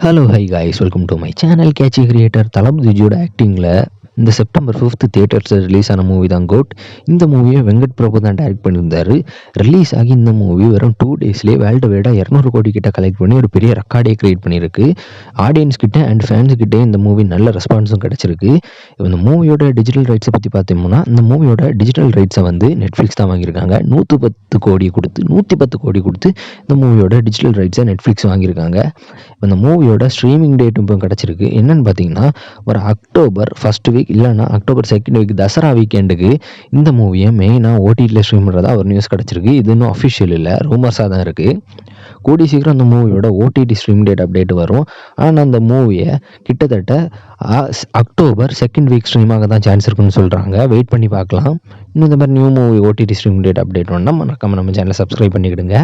Hello hi guys, welcome to my channel. Catchy creator தளபதிஜியோட ஆக்டிங்கில் இந்த செப்டம்பர் 5th தியேட்டர்ஸில் ரிலீஸ் ஆன மூவி தான் கோட். இந்த மூவியை வெங்கட் பிரபு தான் டைரக்ட் பண்ணியிருந்தார். ரிலீஸ் ஆகி இந்த மூவி வெறும் 2 டேஸ்லேயே வேர்ல்டு வைடாக 200 கோடி கிட்ட கலெக்ட் பண்ணி ஒரு பெரிய ரெக்கார்டே கிரியேட் பண்ணியிருக்கு. ஆடியன்ஸ் கிட்ட அண்ட் ஃபேன்ஸ் கிட்டே இந்த மூவி நல்ல ரெஸ்பான்ஸும் கிடச்சிருக்கு. இந்த மூவியோட டிஜிட்டல் ரைட்ஸை பற்றி பார்த்தோம்னா, இந்த மூவியோட டிஜிட்டல் ரைட்ஸை வந்து நெட்ஃப்ளிக்ஸ் தான் வாங்கியிருக்காங்க. 110 கோடி கொடுத்து இந்த மூவியோட டிஜிட்டல் ரைட்ஸை நெட்ஃப்ளிக்ஸ் வாங்கியிருக்காங்க. இந்த மூவியோட ஸ்ட்ரீமிங் டேட்டும் இப்போ கிடச்சிருக்கு. என்னென்னு பார்த்தீங்கன்னா, ஒரு அக்டோபர் 1st வீக் இல்லைன்னா அக்டோபர் 2nd வீக் தசரா வீக்கெண்டுக்கு இந்த மூவியை மெயினாக ஓடிடியில் ஸ்ட்ரீம் பண்ணுறதா ஒரு நியூஸ் கிடச்சிருக்கு. இது இன்னும் அஃபிஷியல் இல்லை, ரூமர்ஸாக தான் இருக்குது. கூடி சீக்கிரம் அந்த மூவியோட ஓடிடி ஸ்ட்ரீம் டேட் அப்டேட் வரும். ஆனால் அந்த மூவியை கிட்டத்தட்ட அக்டோபர் 2nd வீக் ஸ்ட்ரீமாக தான் சான்ஸ் இருக்குன்னு சொல்கிறாங்க. வெயிட் பண்ணி பார்க்கலாம். இன்னும் இந்த மாதிரி new movie OTT stream date update வேணும்னா நம்ம சேனலை சப்ஸ்கிரைப் பண்ணிக்கிடுங்க.